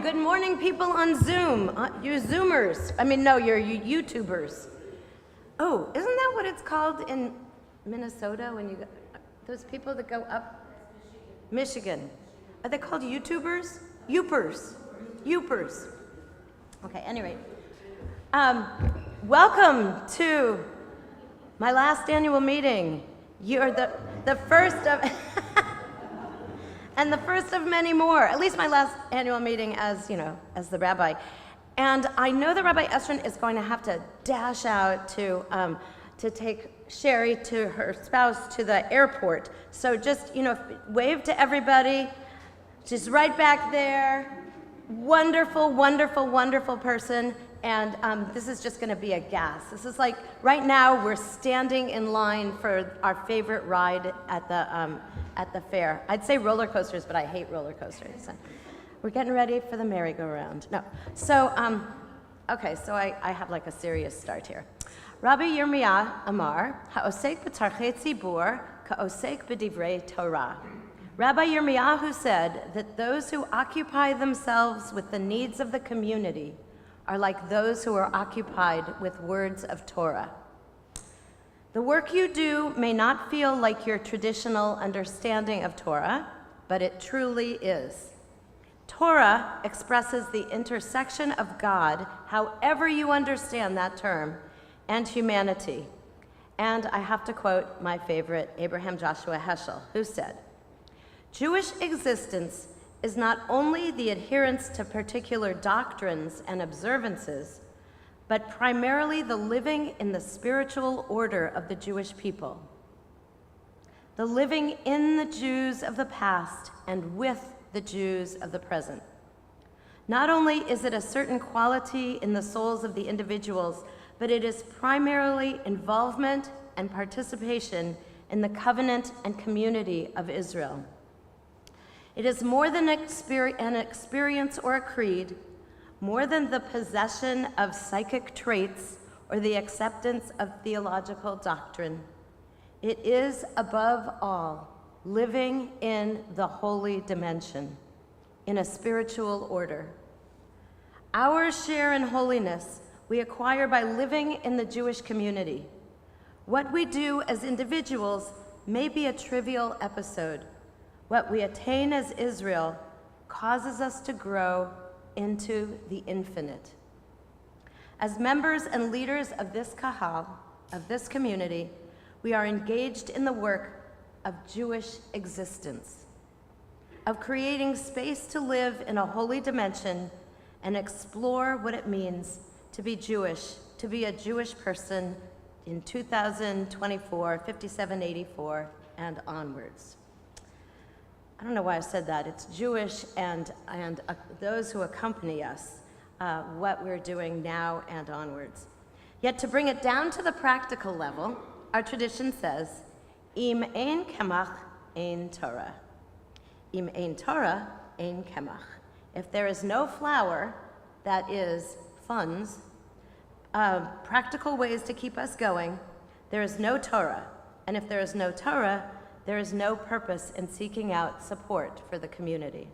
Good morning, people on Zoom. You Zoomers. You're you YouTubers. Oh, isn't that what it's called in Minnesota when you go, those people that go up? Michigan. Are they called YouTubers? Youpers. Youpers. Okay, anyway. Welcome to my last annual meeting. You're the first of... and the first of many more, at least my last annual meeting as the rabbi. And I know that Rabbi Estrin is going to have to dash out to take Sherry to her spouse to the airport. So just, wave to everybody. She's right back there. Wonderful, wonderful, wonderful person. And this is just gonna be a gas. This is like, right now we're standing in line for our favorite ride at the fair. I'd say roller coasters, but I hate roller coasters. So we're getting ready for the merry-go-round. No, so, okay, so I have like a serious start here. Rabbi Yirmiyah Amar, ha'osek b'tarchei tzibur, ka'osek b'divrei Torah. Rabbi Yirmiyahu said that those who occupy themselves with the needs of the community are like those who are occupied with words of Torah. The work you do may not feel like your traditional understanding of Torah, but it truly is. Torah expresses the intersection of God, however you understand that term, and humanity. And I have to quote my favorite, Abraham Joshua Heschel, who said, "Jewish existence is not only the adherence to particular doctrines and observances, but primarily the living in the spiritual order of the Jewish people, the living in the Jews of the past and with the Jews of the present. Not only is it a certain quality in the souls of the individuals, but it is primarily involvement and participation in the covenant and community of Israel. It is more than an experience or a creed, more than the possession of psychic traits or the acceptance of theological doctrine. It is, above all, living in the holy dimension, in a spiritual order. Our share in holiness we acquire by living in the Jewish community. What we do as individuals may be a trivial episode. What we attain as Israel causes us to grow into the infinite. As members and leaders of this kahal, of this community, we are engaged in the work of Jewish existence, of creating space to live in a holy dimension and explore what it means to be Jewish, to be a Jewish person in 2024, 5784, and onwards. I don't know why I said that. It's Jewish and those who accompany us, what we're doing now and onwards. Yet to bring it down to the practical level, our tradition says, Im ein kemach, ein Torah. Im ein Torah, ein kemach. If there is no flour, that is funds, practical ways to keep us going, there is no Torah. And if there is no Torah, there is no purpose in seeking out support for the community.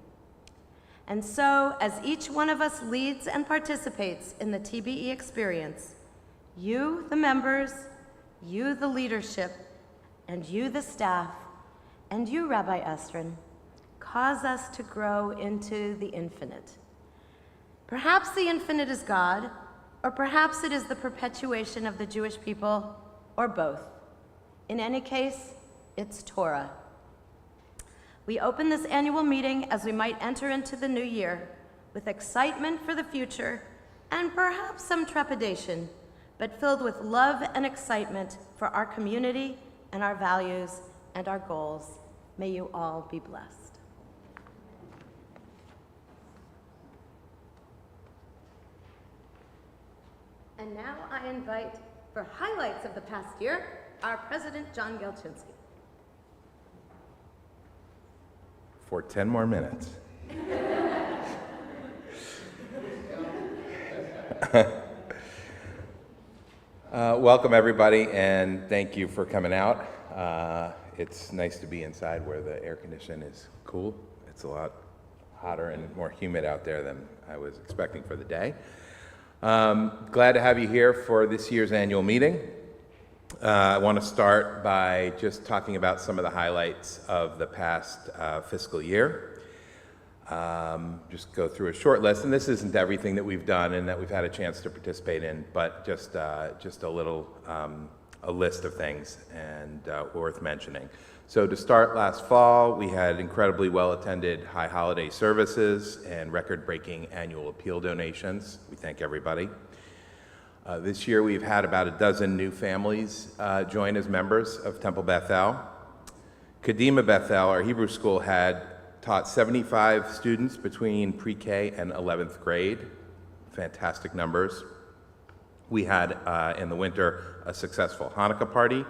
And so, as each one of us leads and participates in the TBE experience, you, the members, you, the leadership, and you, the staff, and you, Rabbi Estrin, cause us to grow into the infinite. Perhaps the infinite is God, or perhaps it is the perpetuation of the Jewish people, or both. In any case, it's Torah. We open this annual meeting as we might enter into the new year with excitement for the future and perhaps some trepidation, but filled with love and excitement for our community and our values and our goals. May you all be blessed. And now I invite, for highlights of the past year, our President, John Gelchinsky. For 10 more minutes. Welcome everybody, and thank you for coming out. It's nice to be inside where the air conditioning is cool. It's a lot hotter and more humid out there than I was expecting for the day. Glad to have you here for this year's annual meeting. I want to start by just talking about some of the highlights of the past fiscal year. Just go through a short list, and this isn't everything that we've done and that we've had a chance to participate in, but just a little a list of things and worth mentioning. So to start, last fall, we had incredibly well-attended high holiday services and record-breaking annual appeal donations. We thank everybody. This year, we've had about a dozen new families join as members of Temple Bethel. Kadima Beth, our Hebrew school, had taught 75 students between pre-K and 11th grade. Fantastic numbers. We had, in the winter, a successful Hanukkah party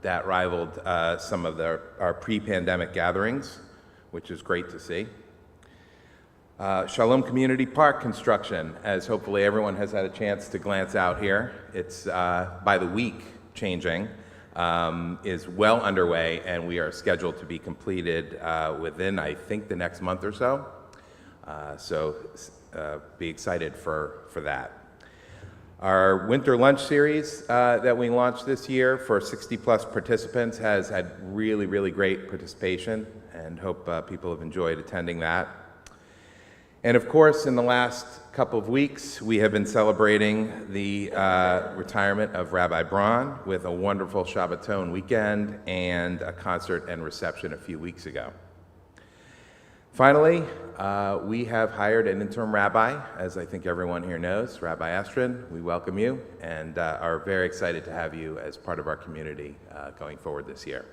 that rivaled some of our pre-pandemic gatherings, which is great to see. Shalom Community Park construction, as hopefully everyone has had a chance to glance out here. It's by the week changing, is well underway, and we are scheduled to be completed within, I think, the next month or so. So be excited for that. Our winter lunch series that we launched this year for 60-plus participants has had really, really great participation, and hope people have enjoyed attending that. And of course, in the last couple of weeks, we have been celebrating the retirement of Rabbi Braun with a wonderful Shabbaton weekend and a concert and reception a few weeks ago. Finally, we have hired an interim rabbi, as I think everyone here knows, Rabbi Estrin. We welcome you and are very excited to have you as part of our community going forward this year.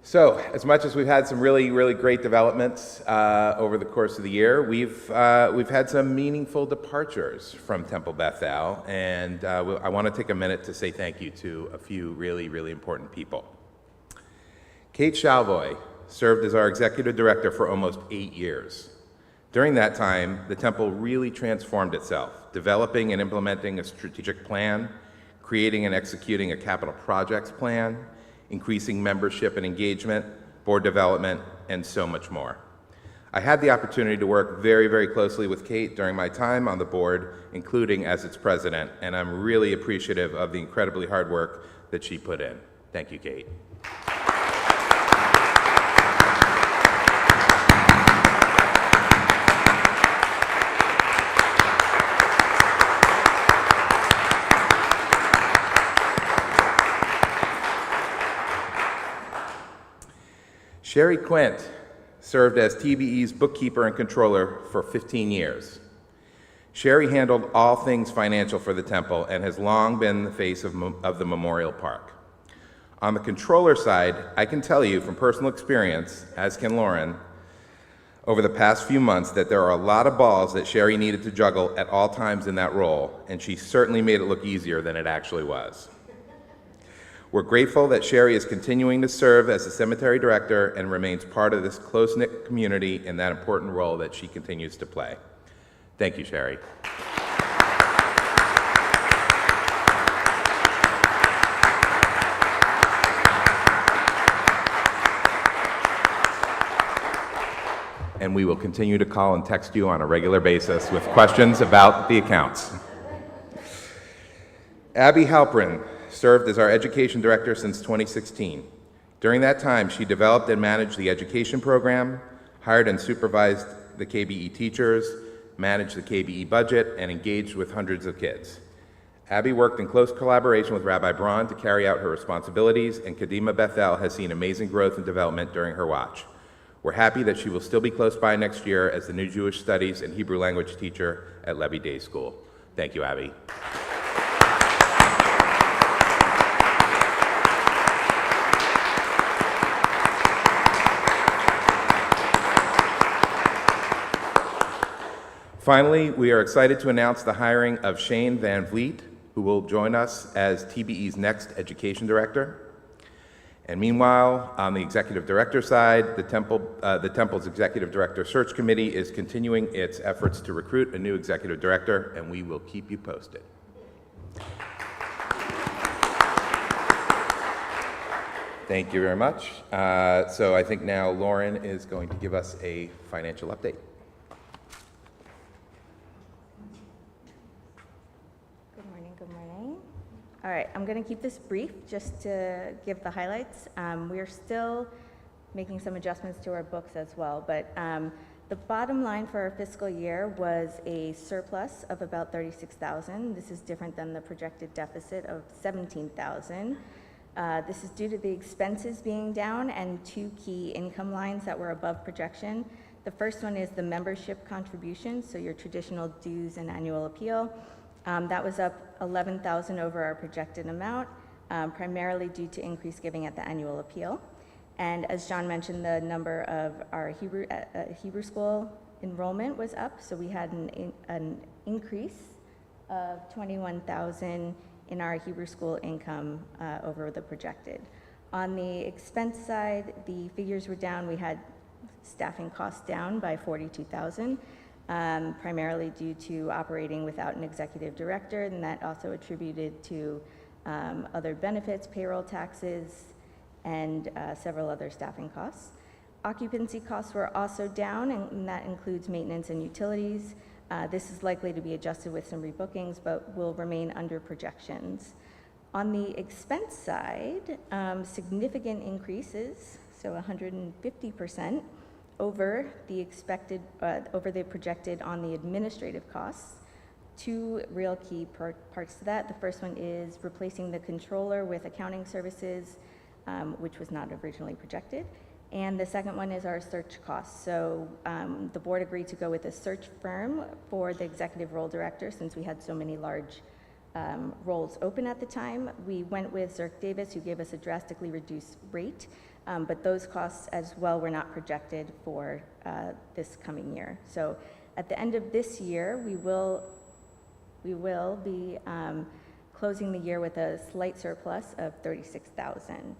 So, as much as we've had some really, really great developments over the course of the year, we've had some meaningful departures from Temple Bethel, and I want to take a minute to say thank you to a few really, really important people. Kate Shalvoy served as our executive director for almost 8 years. During that time, the temple really transformed itself, developing and implementing a strategic plan, creating and executing a capital projects plan, increasing membership and engagement, board development, and so much more. I had the opportunity to work very, very closely with Kate during my time on the board, including as its president, and I'm really appreciative of the incredibly hard work that she put in. Thank you, Kate. Sherry Quint served as TBE's bookkeeper and controller for 15 years. Sherry handled all things financial for the temple and has long been the face of the Memorial Park. On the controller side, I can tell you from personal experience, as can Lauren, over the past few months that there are a lot of balls that Sherry needed to juggle at all times in that role, and she certainly made it look easier than it actually was. We're grateful that Sherry is continuing to serve as the cemetery director and remains part of this close-knit community in that important role that she continues to play. Thank you, Sherry. And we will continue to call and text you on a regular basis with questions about the accounts. Abby Halprin served as our education director since 2016. During that time, she developed and managed the education program, hired and supervised the KBE teachers, managed the KBE budget, and engaged with hundreds of kids. Abby worked in close collaboration with Rabbi Braun to carry out her responsibilities, and Kadima Bethel has seen amazing growth and development during her watch. We're happy that she will still be close by next year as the new Jewish Studies and Hebrew language teacher at Levy Day School. Thank you, Abby. Finally, we are excited to announce the hiring of Shane Van Vliet, who will join us as TBE's next education director. And meanwhile, on the executive director side, the Temple's executive director search committee is continuing its efforts to recruit a new executive director, and we will keep you posted. Thank you very much. So I think now Lauren is going to give us a financial update. Good morning, good morning. All right, I'm going to keep this brief just to give the highlights. We're still making some adjustments to our books as well, but the bottom line for our fiscal year was a surplus of about $36,000. This is different than the projected deficit of $17,000. This is due to the expenses being down and two key income lines that were above projection. The first one is the membership contribution, so your traditional dues and annual appeal. That was up $11,000 over our projected amount, primarily due to increased giving at the annual appeal. And as John mentioned, the number of our Hebrew school enrollment was up, so we had an increase of $21,000 in our Hebrew school income over the projected. On the expense side, the figures were down. We had staffing costs down by $42,000, primarily due to operating without an executive director, and that also attributed to other benefits, payroll taxes, and several other staffing costs. Occupancy costs were also down, and that includes maintenance and utilities. This is likely to be adjusted with some rebookings, but will remain under projections. On the expense side, significant increases, so 150% over the expected, over the projected on the administrative costs. Two real key parts to that. The first one is replacing the controller with accounting services, which was not originally projected. And the second one is our search costs. So the board agreed to go with a search firm for the executive role director since we had so many large roles open at the time. We went with Zirk Davis, who gave us a drastically reduced rate, but those costs as well were not projected for this coming year. So at the end of this year, we will be closing the year with a slight surplus of $36,000.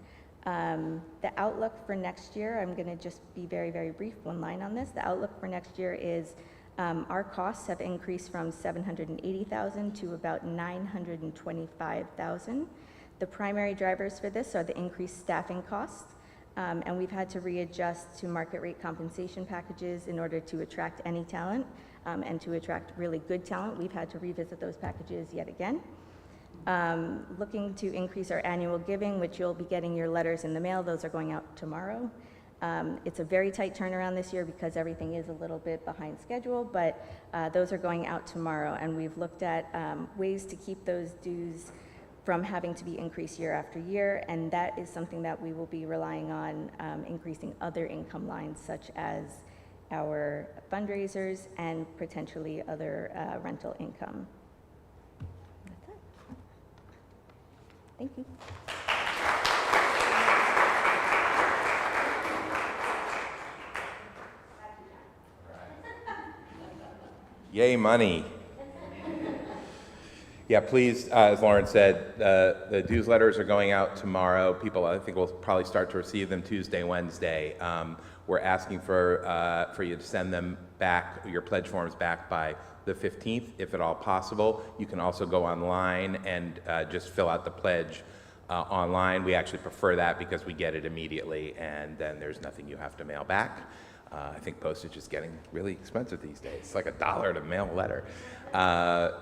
The outlook for next year, I'm going to just be very, very brief, one line on this. The outlook for next year is our costs have increased from $780,000 to about $925,000. The primary drivers for this are the increased staffing costs, and we've had to readjust to market rate compensation packages in order to attract any talent and to attract really good talent. We've had to revisit those packages yet again. Looking to increase our annual giving, which you'll be getting your letters in the mail. Those are going out tomorrow. It's a very tight turnaround this year because everything is a little bit behind schedule, but those are going out tomorrow, and we've looked at ways to keep those dues from having to be increased year after year, and that is something that we will be relying on increasing other income lines such as our fundraisers and potentially other rental income. That's it. Thank you. Yay, money. Yeah, please, as Lauren said, the dues letters are going out tomorrow. People, I think, will probably start to receive them Tuesday, Wednesday. We're asking for you to send them back, your pledge forms back by the 15th, if at all possible. You can also go online and just fill out the pledge online. We actually prefer that because we get it immediately, and then there's nothing you have to mail back. I think postage is getting really expensive these days. It's like $1 to mail a letter.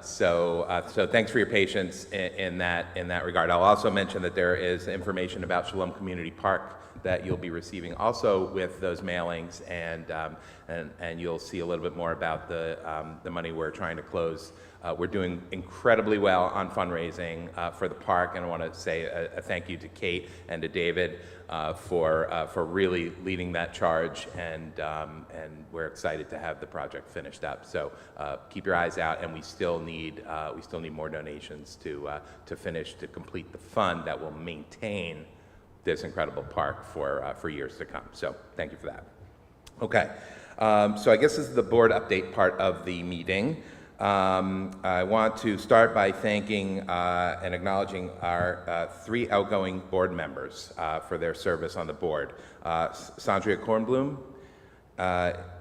So thanks for your patience in that regard. I'll also mention that there is information about Shalom Community Park that you'll be receiving also with those mailings, and you'll see a little bit more about the money we're trying to close. We're doing incredibly well on fundraising for the park, and I want to say a thank you to Kate and to David for really leading that charge, and we're excited to have the project finished up. So keep your eyes out, and we still need more donations to complete the fund that will maintain this incredible park for years to come. So thank you for that. Okay, so I guess this is the board update part of the meeting. I want to start by thanking and acknowledging our 3 outgoing board members for their service on the board. Sandria Kornblum,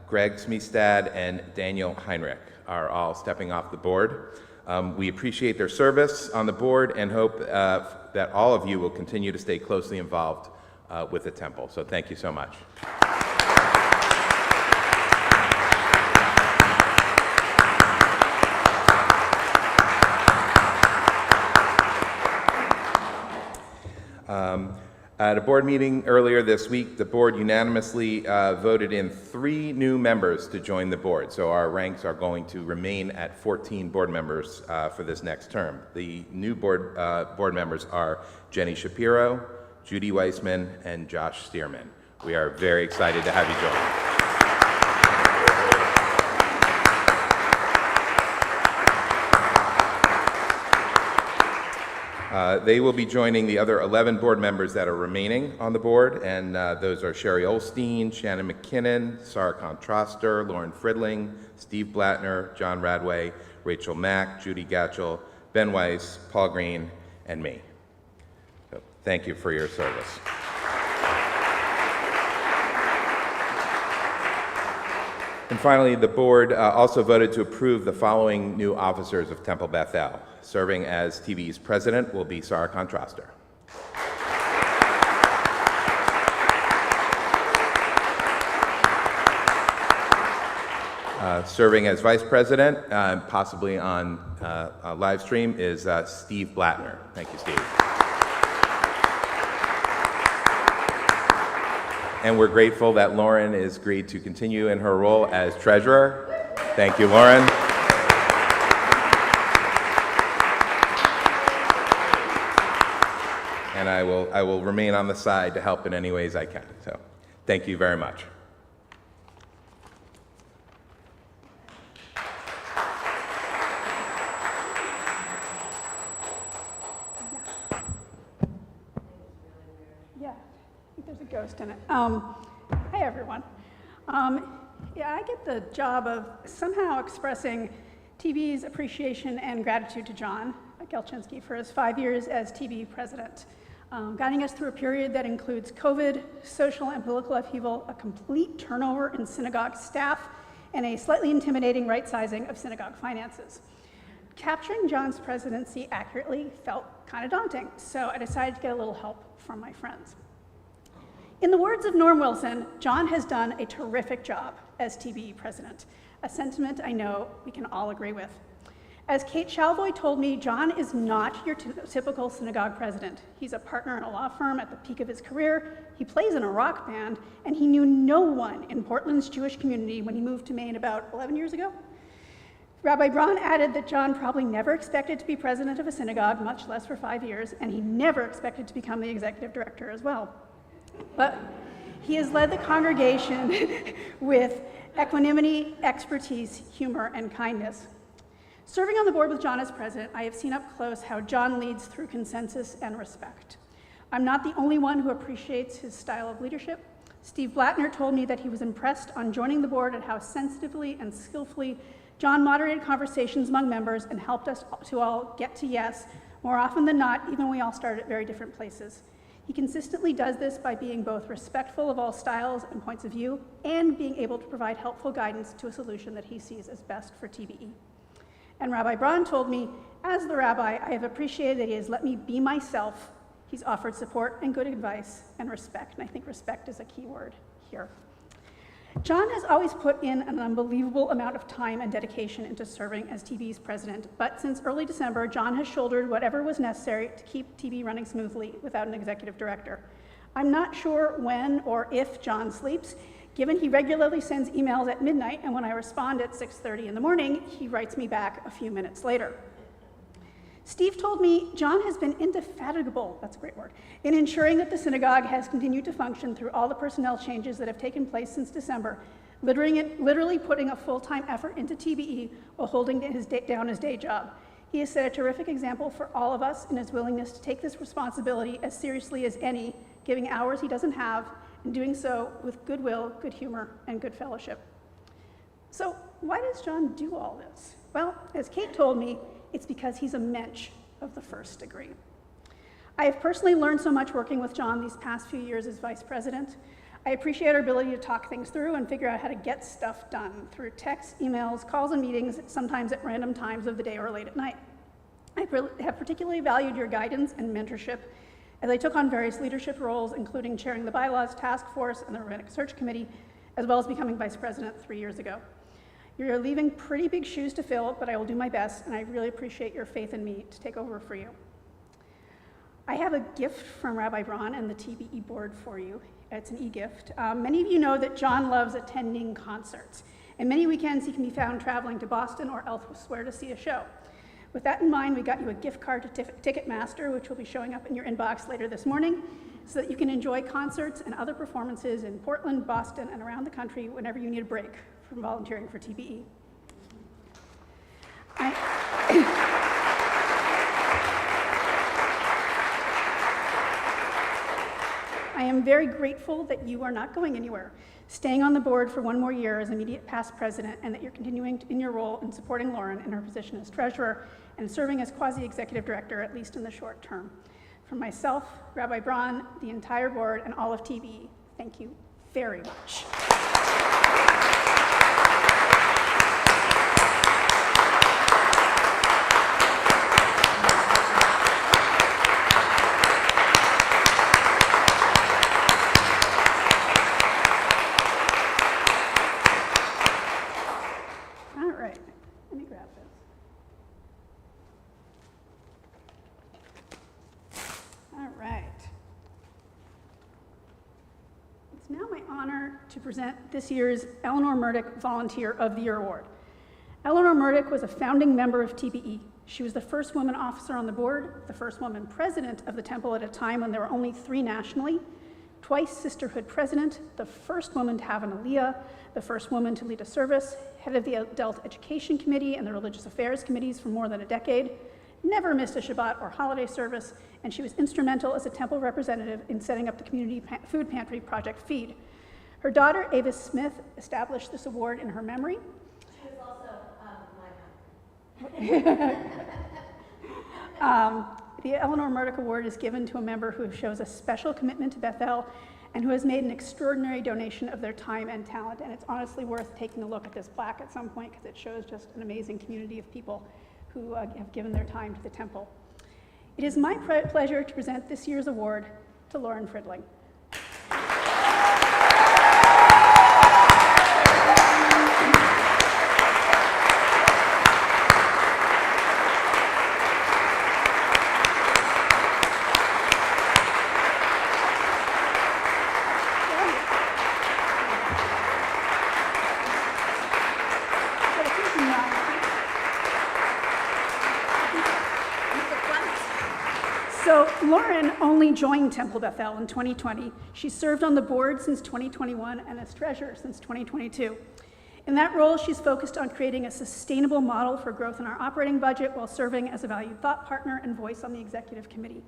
Greg Smestad, and Daniel Heinrich are all stepping off the board. We appreciate their service on the board and hope that all of you will continue to stay closely involved with the temple. So thank you so much. At a board meeting earlier this week, the board unanimously voted in 3 new members to join the board. So our ranks are going to remain at 14 board members for this next term. The new board members are Jenny Shapiro, Judy Weissman, and Josh Stearman. We are very excited to have you join. They will be joining the other 11 board members that are remaining on the board, and those are Sherry Olstein, Shannon McKinnon, Sarah Contraster, Lauren Fridling, Steve Blattner, John Radway, Rachel Mack, Judy Gatchell, Ben Weiss, Paul Green, and me. So thank you for your service. And finally, the board also voted to approve the following new officers of Temple Bethel. Serving as TBE's president will be Sarah Contraster. Serving as vice president, possibly on a live stream, is Steve Blattner. Thank you, Steve. And we're grateful that Lauren has agreed to continue in her role as treasurer. Thank you, Lauren. And I will remain on the side to help in any ways I can. So thank you very much. Yeah, I think there's a ghost in it. Hi, everyone. Yeah, I get the job of somehow expressing TBE's appreciation and gratitude to John Gelchinsky for his 5 years as TBE president, guiding us through a period that includes COVID, social and political upheaval, a complete turnover in synagogue staff, and a slightly intimidating right-sizing of synagogue finances. Capturing John's presidency accurately felt kind of daunting, so I decided to get a little help from my friends. In the words of Norm Wilson, John has done a terrific job as TBE president, a sentiment I know we can all agree with. As Kate Shalvoy told me, John is not your typical synagogue president. He's a partner in a law firm at the peak of his career, he plays in a rock band, and he knew no one in Portland's Jewish community when he moved to Maine about 11 years ago. Rabbi Braun added that John probably never expected to be president of a synagogue, much less for 5 years, and he never expected to become the executive director as well. But he has led the congregation with equanimity, expertise, humor, and kindness. Serving on the board with John as president, I have seen up close how John leads through consensus and respect. I'm not the only one who appreciates his style of leadership. Steve Blattner told me that he was impressed on joining the board at how sensitively and skillfully John moderated conversations among members and helped us to all get to yes more often than not, even when we all started at very different places. He consistently does this by being both respectful of all styles and points of view and being able to provide helpful guidance to a solution that he sees as best for TBE. And Rabbi Braun told me, as the rabbi, I have appreciated that he has let me be myself. He's offered support and good advice and respect, and I think respect is a key word here. John has always put in an unbelievable amount of time and dedication into serving as TBE's president, but since early December, John has shouldered whatever was necessary to keep TBE running smoothly without an executive director. I'm not sure when or if John sleeps, given he regularly sends emails at midnight, and when I respond at 6:30 in the morning, he writes me back a few minutes later. Steve told me John has been indefatigable, that's a great word, in ensuring that the synagogue has continued to function through all the personnel changes that have taken place since December, literally putting a full-time effort into TBE while holding down his day job. He has set a terrific example for all of us in his willingness to take this responsibility as seriously as any, giving hours he doesn't have, and doing so with goodwill, good humor, and good fellowship. So why does John do all this? Well, as Kate told me, it's because he's a mensch of the first degree. I have personally learned so much working with John these past few years as vice president. I appreciate our ability to talk things through and figure out how to get stuff done through texts, emails, calls, and meetings, sometimes at random times of the day or late at night. I have particularly valued your guidance and mentorship as I took on various leadership roles, including chairing the Bylaws Task Force and the Rabbinic Search Committee, as well as becoming vice president 3 years ago. You're leaving pretty big shoes to fill, but I will do my best, and I really appreciate your faith in me to take over for you. I have a gift from Rabbi Braun and the TBE board for you. It's an e-gift. Many of you know that John loves attending concerts, and many weekends he can be found traveling to Boston or elsewhere to see a show. With that in mind, we got you a gift card to Ticketmaster, which will be showing up in your inbox later this morning, so that you can enjoy concerts and other performances in Portland, Boston, and around the country whenever you need a break from volunteering for TBE. I am very grateful that you are not going anywhere, staying on the board for one more year as immediate past president, and that you're continuing in your role in supporting Lauren in her position as treasurer and serving as quasi-executive director, at least in the short term. From myself, Rabbi Braun, the entire board, and all of TBE, thank you very much. To present this year's Eleanor Murdoch Volunteer of the Year Award. Eleanor Murdoch was a founding member of TBE. She was the first woman officer on the board, the first woman president of the temple at a time when there were only 3 nationally, twice sisterhood president, the first woman to have an aliyah, the first woman to lead a service, head of the Adult Education Committee and the Religious Affairs Committees for more than a decade, never missed a Shabbat or holiday service, and she was instrumental as a temple representative in setting up the community food pantry Project Feed. Her daughter, Ava Smith, established this award in her memory. She was also my mom. The Eleanor Murdoch Award is given to a member who shows a special commitment to Bethel and who has made an extraordinary donation of their time and talent. And it's honestly worth taking a look at this plaque at some point because it shows just an amazing community of people who have given their time to the temple. It is my pleasure to present this year's award to Lauren Fridling. So Lauren only joined Temple Bethel in 2020. She served on the board since 2021 and as treasurer since 2022. In that role, she's focused on creating a sustainable model for growth in our operating budget while serving as a valued thought partner and voice on the executive committee.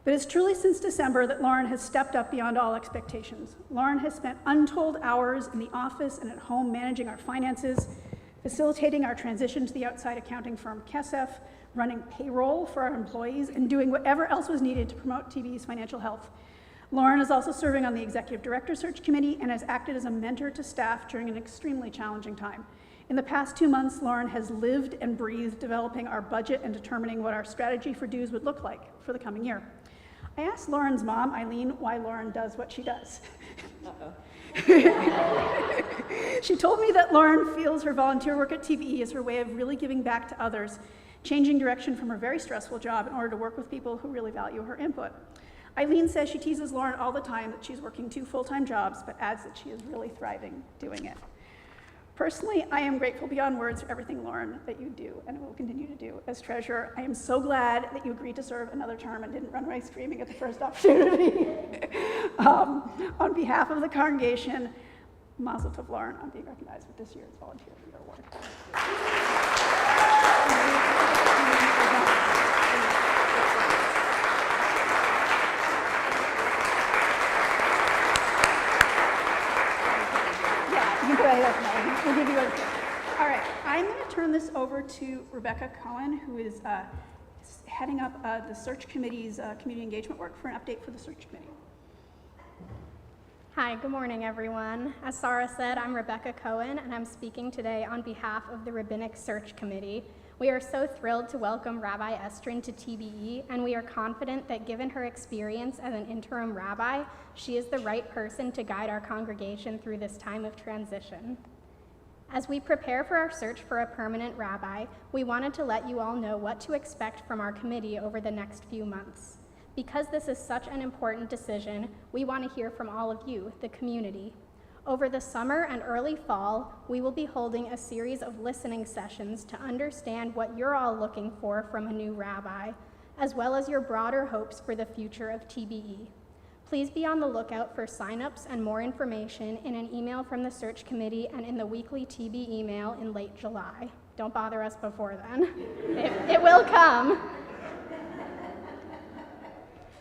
But it's truly since December that Lauren has stepped up beyond all expectations. Lauren has spent untold hours in the office and at home managing our finances, facilitating our transition to the outside accounting firm Kesef, running payroll for our employees, and doing whatever else was needed to promote TBE's financial health. Lauren is also serving on the Executive Director Search Committee and has acted as a mentor to staff during an extremely challenging time. In the past 2 months, Lauren has lived and breathed developing our budget and determining what our strategy for dues would look like for the coming year. I asked Lauren's mom, Eileen, why Lauren does what she does. She told me that Lauren feels her volunteer work at TBE is her way of really giving back to others, changing direction from her very stressful job in order to work with people who really value her input. Eileen says she teases Lauren all the time that she's working 2 full-time jobs, but adds that she is really thriving doing it. Personally, I am grateful beyond words for everything, Lauren, that you do and will continue to do as treasurer. I am so glad that you agreed to serve another term and didn't run away screaming at the first opportunity. On behalf of the congregation, Mazel Tov, Lauren, on being recognized with this year's Volunteer of the Year Award. We'll give you a... All right, I'm going to turn this over to Rebecca Cohen, who is heading up the search committee's community engagement work for an update for the search committee. Hi, good morning, everyone. As Sarah said, I'm Rebecca Cohen, and I'm speaking today on behalf of the Rabbinic Search Committee, We are so thrilled to welcome Rabbi Estrin to TBE, and we are confident that given her experience as an interim rabbi, she is the right person to guide our congregation through this time of transition. As we prepare for our search for a permanent rabbi, we wanted to let you all know what to expect from our committee over the next few months. Because this is such an important decision, we want to hear from all of you, the community. Over the summer and early fall, we will be holding a series of listening sessions to understand what you're all looking for from a new rabbi, as well as your broader hopes for the future of TBE. Please be on the lookout for signups and more information in an email from the search committee and in the weekly TB email in late July. Don't bother us before then. It will come.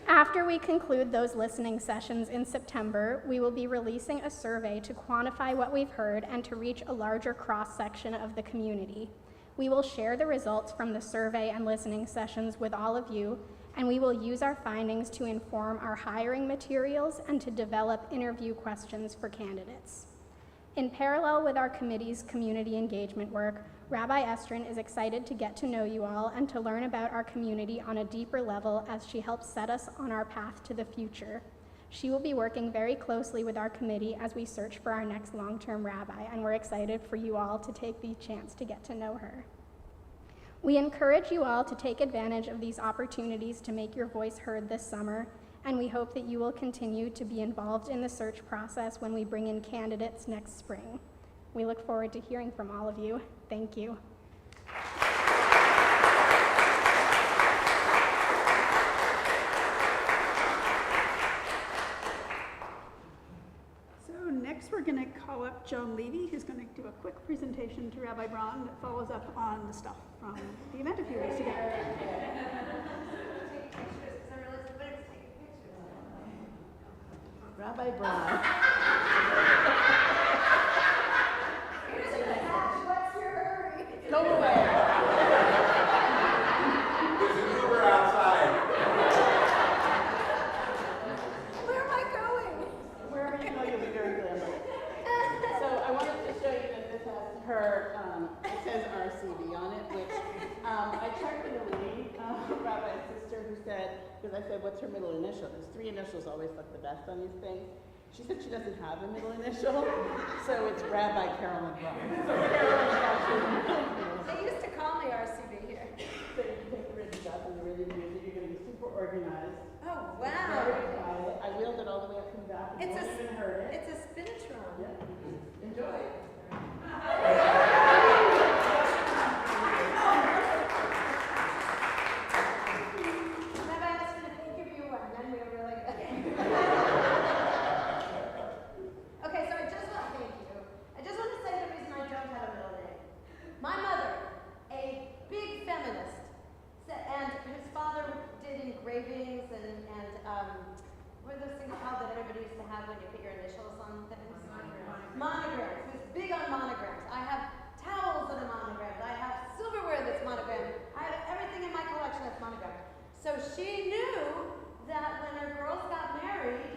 After we conclude those listening sessions in September, we will be releasing a survey to quantify what we've heard and to reach a larger cross-section of the community. We will share the results from the survey and listening sessions with all of you, and we will use our findings to inform our hiring materials and to develop interview questions for candidates. In parallel with our committee's community engagement work, Rabbi Estrin is excited to get to know you all and to learn about our community on a deeper level as she helps set us on our path to the future. She will be working very closely with our committee as we search for our next long-term rabbi, and we're excited for you all to take the chance to get to know her. We encourage you all to take advantage of these opportunities to make your voice heard this summer, and we hope that you will continue to be involved in the search process when we bring in candidates next spring. We look forward to hearing from all of you. Thank you. So next we're going to call up Joan Levy, who's going to do a quick presentation to Rabbi Braun that follows up on the stuff from the event a few weeks ago. Rabbi Braun. Go away. There's an Uber outside. Where am I going? Wherever you go, you'll be very glamorous. So I wanted to show you that this has her, it says RCB on it, which I checked with a lady, Rabbi's sister, who said, because I said, what's her middle initial? Because 3 initials always look the best on these things. She said she doesn't have a middle initial, so it's Rabbi Carolyn Braun. So Carolyn is actually They used to call me RCB here. So you can take the written stuff and the written music. You're going to be super organized. Oh, Very quiet. I wheeled it all the way up from the back. You won't even heard it. It's a spinatron. Yeah. Enjoy it. Rabbi Estrin, thank you for your work. Then we were really good. Okay, so I just want to say the reason I don't have a middle name. My mother, a big feminist, and whose father did engravings and what are those things called that everybody used to have when you put your initials on things? Monograms. Who's big on monograms. I have towels that are monogrammed. I have silverware that's monogrammed. I have everything in my collection that's monogrammed. So she knew that when her girls got married,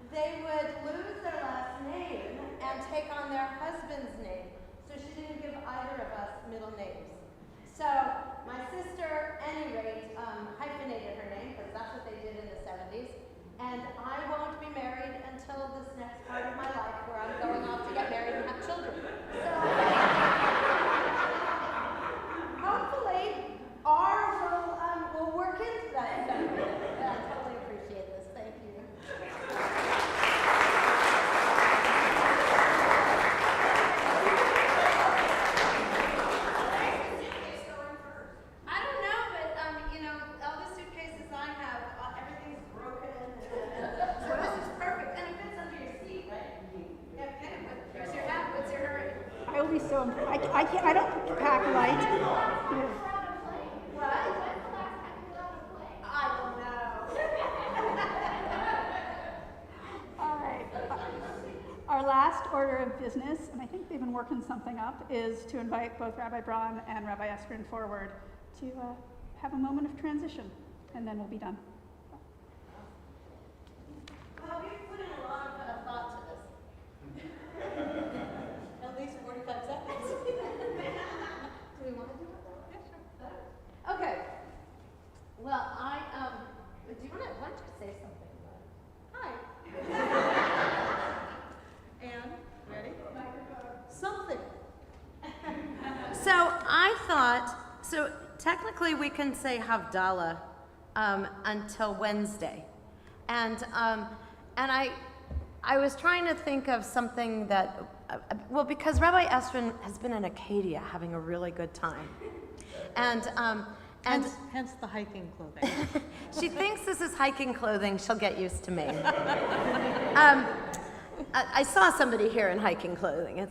they would lose their last name and take on their husband's name. So she didn't give either of us middle names. So my sister, any rate, hyphenated her name, because that's what they did in the 70s. And I won't be married until this next part of my life where I'm going off to get married and have children. So hopefully R will work into that. I totally appreciate this. Thank you. I don't know, but all the suitcases I have, everything's broken. So this is perfect, and it fits under your seat, right? Yeah. Okay. Here's your hat. What's your hurry? I will be so impressed. I don't pack light. What? I don't know. All right. Our last order of business, and I think they've been working something up, is to invite both Rabbi Braun and Rabbi Estrin forward to have a moment of transition, and then we'll be done. Well, we've put in a lot of thought to this. At least 45 seconds. Do we want to do it though? Yeah, sure. So technically, we can say Havdalah until Wednesday, and I was trying to think of something that, well, because Rabbi Estrin has been in Acadia having a really good time, and Hence the hiking clothing. she thinks this is hiking clothing. She'll get used to me. I saw somebody here in hiking clothing.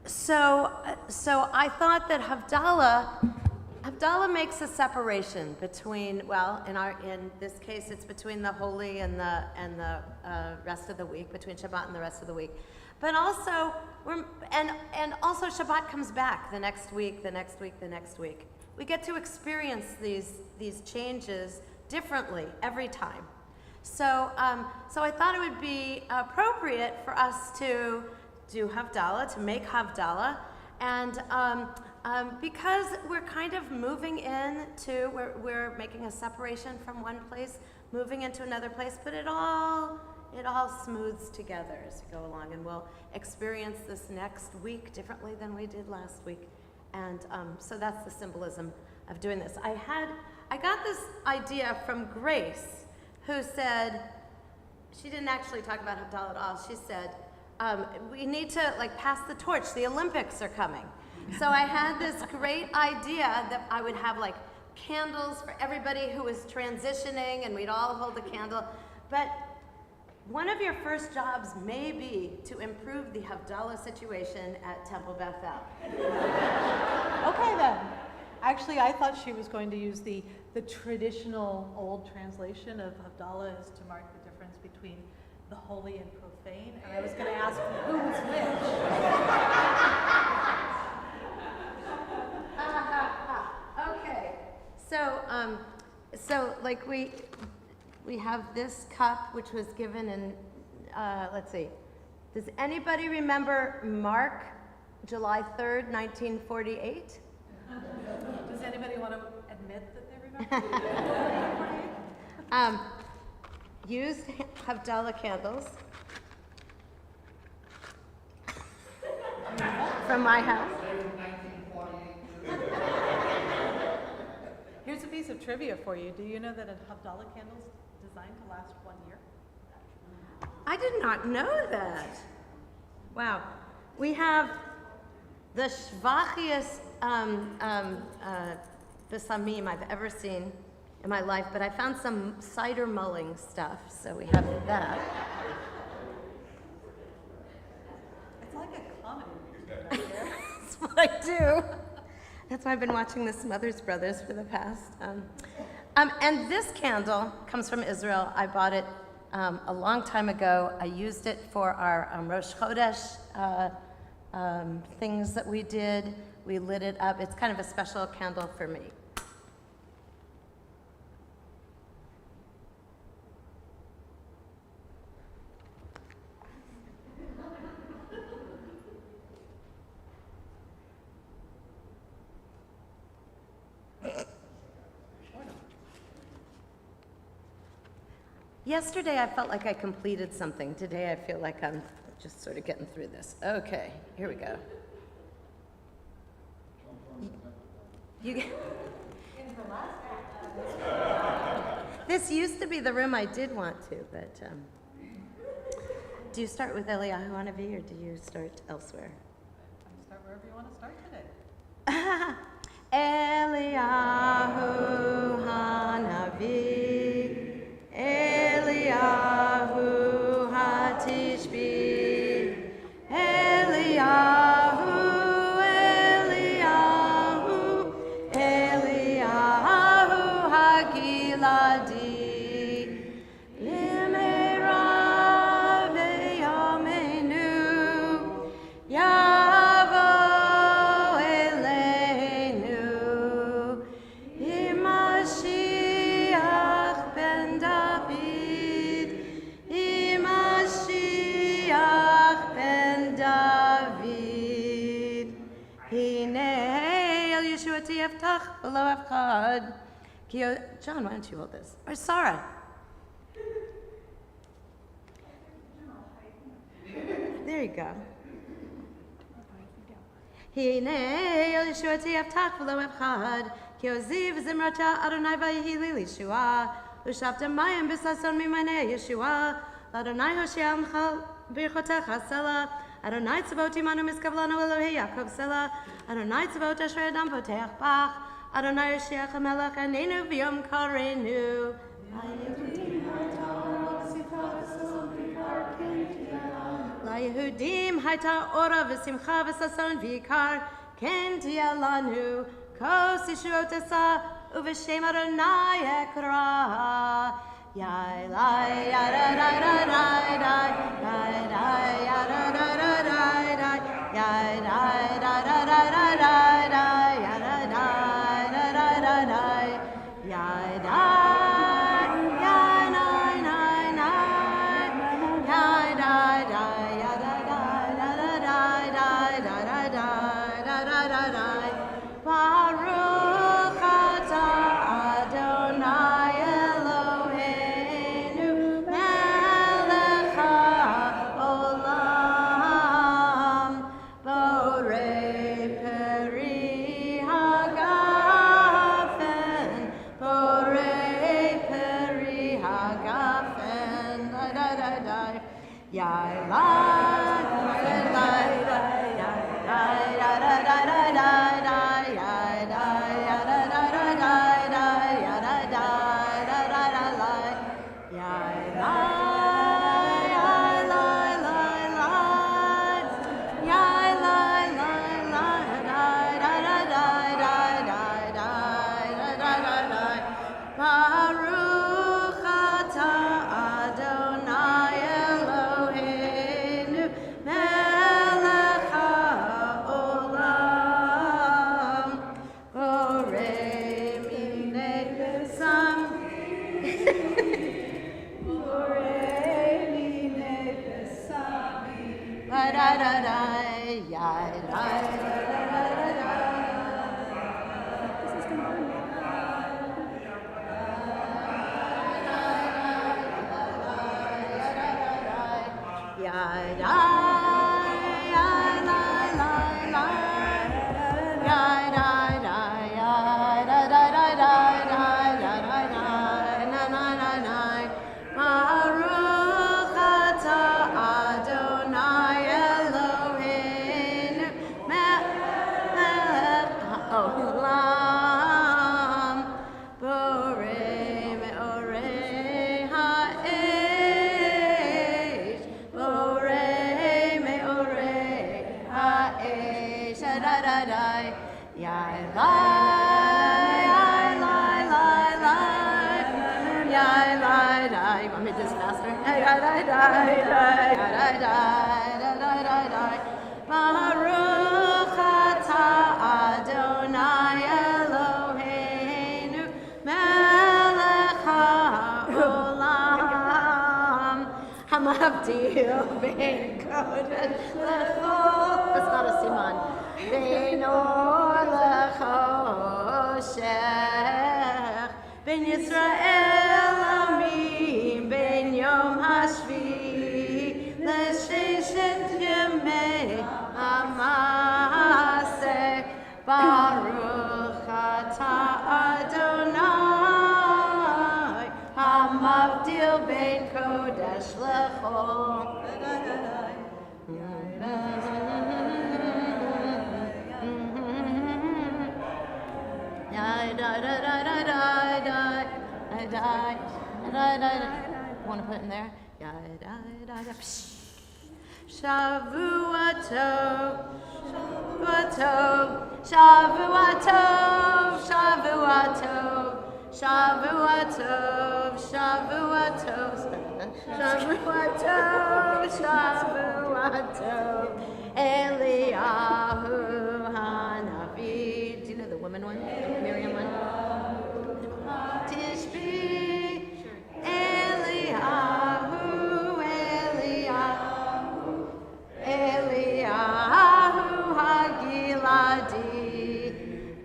So I thought that Havdalah makes a separation between, well, in this case, it's between the holy and the rest of the week, between Shabbat and the rest of the week. But also, also Shabbat comes back the next week, the next week, the next week. We get to experience these changes differently every time. So I thought it would be appropriate for us to do Havdalah, to make Havdalah, and because we're kind of moving into, we're making a separation from one place, moving into another place, but it all smooths together as we go along, and we'll experience this next week differently than we did last week. And so that's the symbolism of doing this. I got this idea from Grace, who said, she didn't actually talk about Havdalah at all. She said, we need to pass the torch. The Olympics are coming. So I had this great idea that I would have candles for everybody who was transitioning, and we'd all hold a candle. But one of your first jobs may be to improve the Havdalah situation at Temple Beth El. Okay then. Actually, I thought she was going to use the traditional old translation of Havdalah is to mark the difference between the holy and profane, and I was going to ask who's which. Okay, so we have this cup which was given in, let's see, does anybody remember Mark, July 3rd, 1948? Does anybody want to admit that they remember? Used Havdalah candles from my house. Here's a piece of trivia for you. Do you know that a Havdalah candle is designed to last 1 year? I did not know that. Wow. We have the schwachiest besamim I've ever seen in my life, but I found some cider mulling stuff, so we have that. It's like a comedy right there. That's what I do. That's why I've been watching the Smothers Brothers for the past. And this candle comes from Israel. I bought it a long time ago. I used it for our Rosh Chodesh things that we did. We lit it up. It's kind of a special candle for me. Yesterday I felt like I completed something. Today I feel like I'm just sort of getting through this. Okay, here we go. This used to be the room I did want to, but do you start with Eliyahu Hanavi or do you start elsewhere? Start wherever you want to start today. Eliyahu Hanavi, Eliyahu Hatishbi, Eliyahu, Eliyahu, Eliyahu Hagiladi, Limera v'yameinu, Yavo Eleinu, Imashiach ben David, Imashiach ben David, Hine El Yeshuati Eftach V'lo Efchad. John, why don't you hold this? Or Sarah? There you go. הנה ישועתי יבטח ולא אפחד, כי עוזי וזמרת אדוני ויהי לי לישועה, ושבת מים בששון ממעייני ישועה, לאדוני הושיע עמך ברכותיך סלע, אדוני צבאות עמנו משגב לנו אלוהי יעקב סלע, אדוני צבאות אשר אדם פותח בך, אדוני יושיעך המלך עינינו ביום קראנו. ליהודים הייתה אורה ושמחה וששון ויקר, כן תהיה לנו כוס ישועות אשא, ובשם אדוני אקרא. יאי לי ידה די די די די די ידה די די די די יאי די די די די די די ידה די די די די די יאי די That's not a siman. Ben or lechoshech, ben Yisrael amim, ben Yom Hashvi, l'sheshet yemei hamaseh, Baruch atah Adonai, hamavdil ben kodesh lechol. Want to put in there? Shavua tov, Shavua tov, Shavua tov, Shavua tov, Shavua tov, Shavua tov, Shavua tov, Eliyahu Hanavi. Do you know the women one? The Miriam one? Tishbi, Eliyahu, Eliyahu, Eliyahu Hagiladi,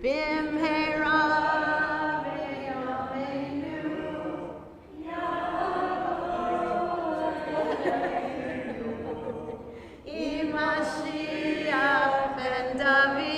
Bimhera Be'yomeinu, Imashiach ben David.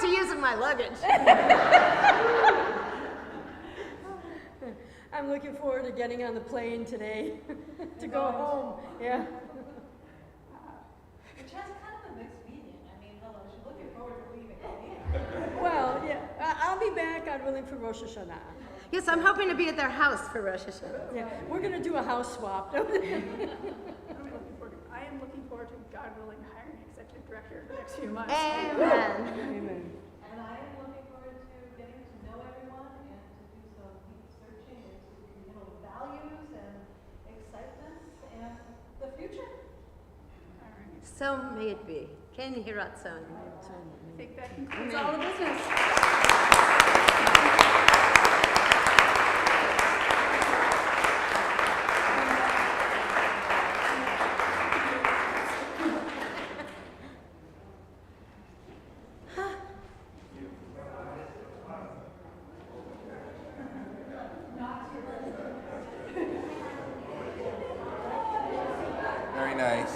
to using my luggage. I'm looking forward to getting on the plane today to go home. Yeah. Which has kind of a mixed meaning. I mean, hello, she's looking forward to leaving. Well, yeah, I'll be back, God willing, for Rosh Hashanah. Yes, I'm hoping to be at their house for Rosh Hashanah. Yeah, we're going to do a house swap. I am looking forward to, God willing, hiring an executive director in the next few months. Amen. Amen. And I am looking forward to getting to know everyone and to do some deep searching into communal values and excitements and the future. So may it be. Ken Hiratson. I think that concludes all the business. Very nice.